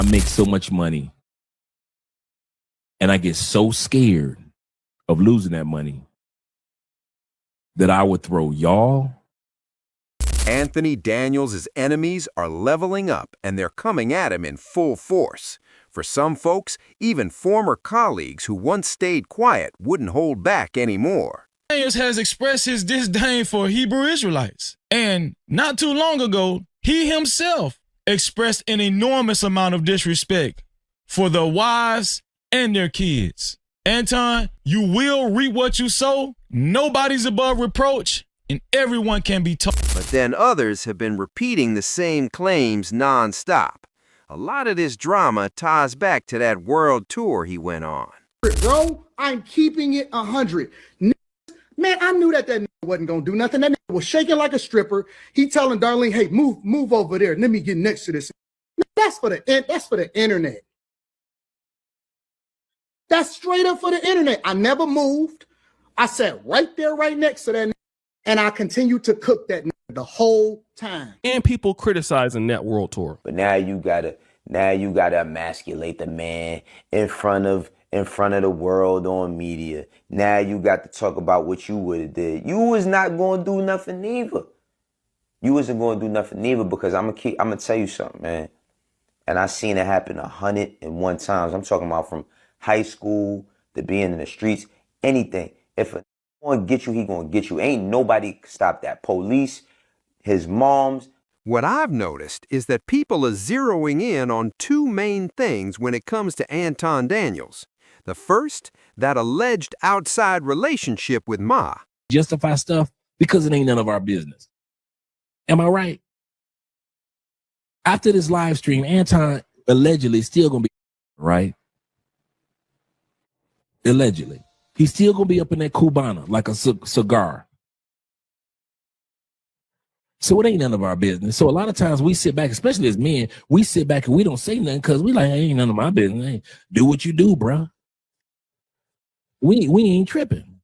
I make so much money and I get so scared of losing that money that I would throw y'all. Anthony Daniels' enemies are leveling up and they're coming at him in full force. For some folks, even former colleagues who once stayed quiet wouldn't hold back anymore. Daniels has expressed his disdain for Hebrew Israelites. And not too long ago, he himself expressed an enormous amount of disrespect for their wives and their kids. Anton, you will reap what you sow. Nobody's above reproach, and everyone can be taught. But then others have been repeating the same claims nonstop. A lot of this drama ties back to that world tour he went on. Bro, I'm keeping it 100. Man, I knew that nigga wasn't gonna do nothing. That nigga was shaking like a stripper. He telling Darlene, "Hey, move over there. Let me get next to this." That's for the internet. That's straight up for the internet. I never moved. I sat right there, right next to that nigga, and I continued to cook that nigga the whole time. And people criticizing that world tour. But now you gotta emasculate the man in front of the world on media. Now you got to talk about what you would have did. You was not gonna do nothing either. You wasn't gonna do nothing either because I'm gonna tell you something, man. And I seen it happen 101 times. I'm talking about from high school to being in the streets, anything. If a gonna get you, he gonna get you. Ain't nobody stop that. Police, his moms. What I've noticed is that people are zeroing in on two main things when it comes to Anton Daniels. The first, that alleged outside relationship with Ma. Justify stuff because it ain't none of our business. Am I right? After this live stream, Anton allegedly still gonna be right. Allegedly, he's still gonna be up in that Cubana like a cigar. So it ain't none of our business. So a lot of times we sit back, especially as men, we sit back and we don't say nothing because we like, hey, ain't none of my business. Hey, do what you do, bro. We ain't tripping.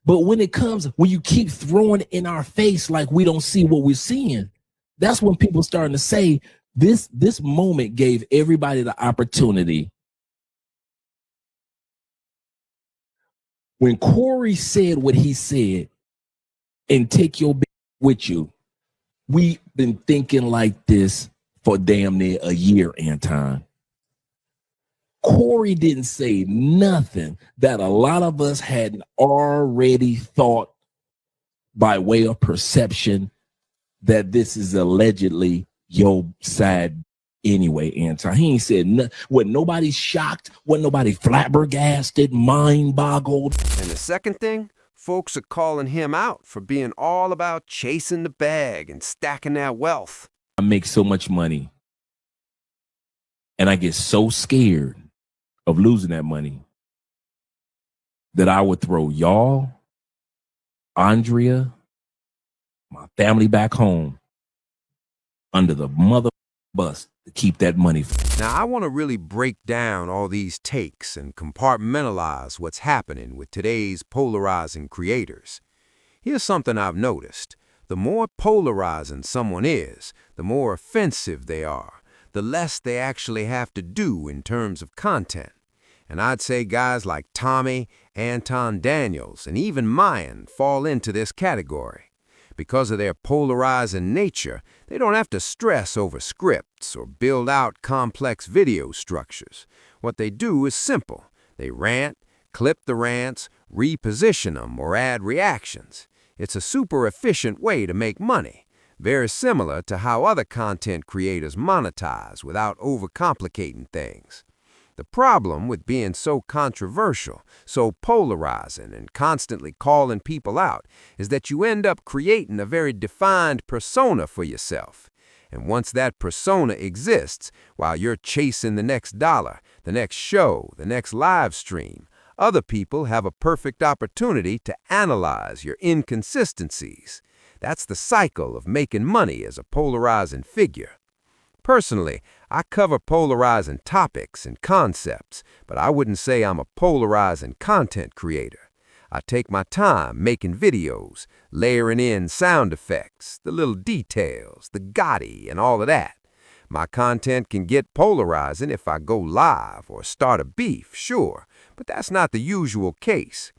But when you keep throwing it in our face like we don't see what we're seeing, that's when people starting to say this moment gave everybody the opportunity. When Corey said what he said, and take your bitch with you, we've been thinking like this for damn near a year, Anton. Corey didn't say nothing that a lot of us hadn't already thought by way of perception that this is allegedly your side anyway, Anton. He ain't said nothing. Wasn't nobody shocked, wasn't nobody flabbergasted, mind boggled. And the second thing, folks are calling him out for being all about chasing the bag and stacking that wealth. I make so much money and I get so scared of losing that money that I would throw y'all, Andrea, my family back home under the mother bus to keep that money. Now, I want to really break down all these takes and compartmentalize what's happening with today's polarizing creators. Here's something I've noticed. The more polarizing someone is, the more offensive they are, the less they actually have to do in terms of content. And I'd say guys like Tommy, Anton Daniels, and even Mayan fall into this category. Because of their polarizing nature, they don't have to stress over scripts or build out complex video structures. What they do is simple. They rant, clip the rants, reposition them, or add reactions. It's a super efficient way to make money, very similar to how other content creators monetize without overcomplicating things. The problem with being so controversial, so polarizing, and constantly calling people out is that you end up creating a very defined persona for yourself. And once that persona exists, while you're chasing the next dollar, the next show, the next live stream, other people have a perfect opportunity to analyze your inconsistencies. That's the cycle of making money as a polarizing figure. Personally, I cover polarizing topics and concepts, but I wouldn't say I'm a polarizing content creator. I take my time making videos, layering in sound effects, the little details, the gaudy, and all of that. My content can get polarizing if I go live or start a beef, sure, but that's not the usual case.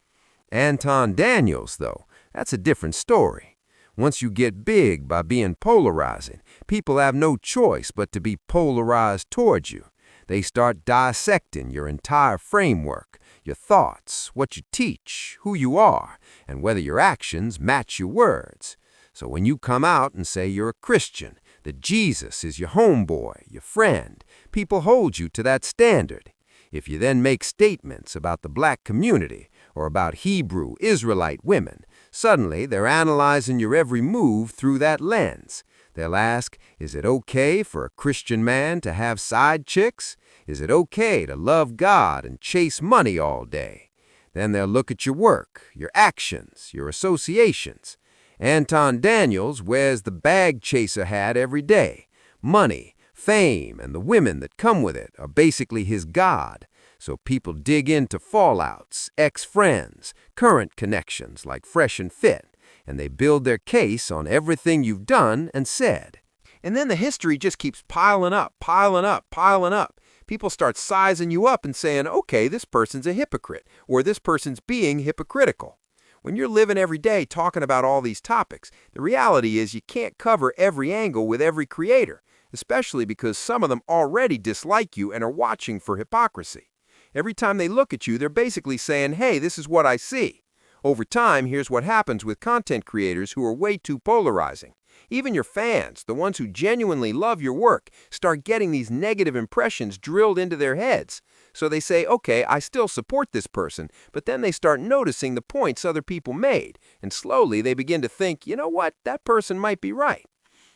Anton Daniels, though, that's a different story. Once you get big by being polarizing, people have no choice but to be polarized towards you. They start dissecting your entire framework, your thoughts, what you teach, who you are, and whether your actions match your words. So when you come out and say you're a Christian, that Jesus is your homeboy, your friend, people hold you to that standard. If you then make statements about the black community or about Hebrew Israelite women, suddenly they're analyzing your every move through that lens. They'll ask, is it okay for a Christian man to have side chicks? Is it okay to love God and chase money all day? Then they'll look at your work, your actions, your associations. Anton Daniels wears the bag chaser hat every day. Money, fame, and the women that come with it are basically his god. So people dig into fallouts, ex-friends, current connections like Fresh and Fit, and they build their case on everything you've done and said. And then the history just keeps piling up, piling up, piling up. People start sizing you up and saying, okay, this person's a hypocrite, or this person's being hypocritical. When you're living every day talking about all these topics, the reality is you can't cover every angle with every creator, especially because some of them already dislike you and are watching for hypocrisy. Every time they look at you, they're basically saying, hey, this is what I see. Over time, here's what happens with content creators who are way too polarizing. Even your fans, the ones who genuinely love your work, start getting these negative impressions drilled into their heads. So they say, okay, I still support this person, but then they start noticing the points other people made, and slowly they begin to think, you know what, that person might be right.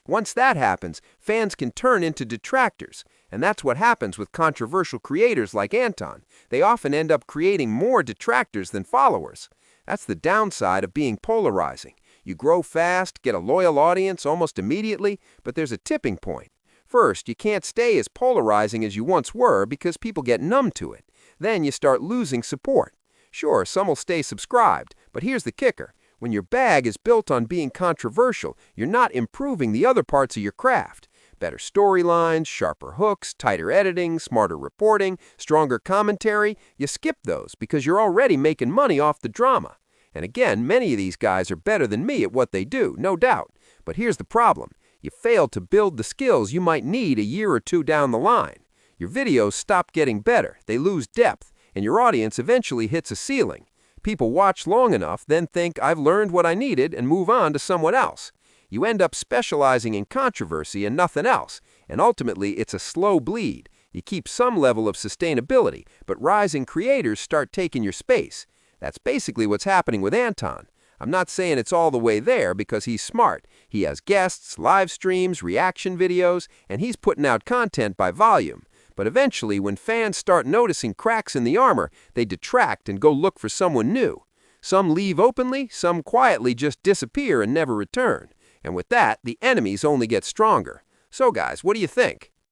Once that happens, fans can turn into detractors, and that's what happens with controversial creators like Anton. They often end up creating more detractors than followers. That's the downside of being polarizing. You grow fast, get a loyal audience almost immediately, but there's a tipping point. First, you can't stay as polarizing as you once were because people get numb to it. Then you start losing support. Sure, some will stay subscribed, but here's the kicker. When your bag is built on being controversial, you're not improving the other parts of your craft. Better storylines, sharper hooks, tighter editing, smarter reporting, stronger commentary. You skip those because you're already making money off the drama. And again, many of these guys are better than me at what they do, no doubt. But here's the problem. You fail to build the skills you might need a year or two down the line. Your videos stop getting better, they lose depth, and your audience eventually hits a ceiling. People watch long enough, then think, I've learned what I needed, and move on to someone else. You end up specializing in controversy and nothing else, and ultimately it's a slow bleed. You keep some level of sustainability, but rising creators start taking your space. That's basically what's happening with Anton. I'm not saying it's all the way there because he's smart. He has guests, live streams, reaction videos, and he's putting out content by volume. But eventually, when fans start noticing cracks in the armor, they detract and go look for someone new. Some leave openly, some quietly just disappear and never return. And with that, the enemies only get stronger. So guys, what do you think?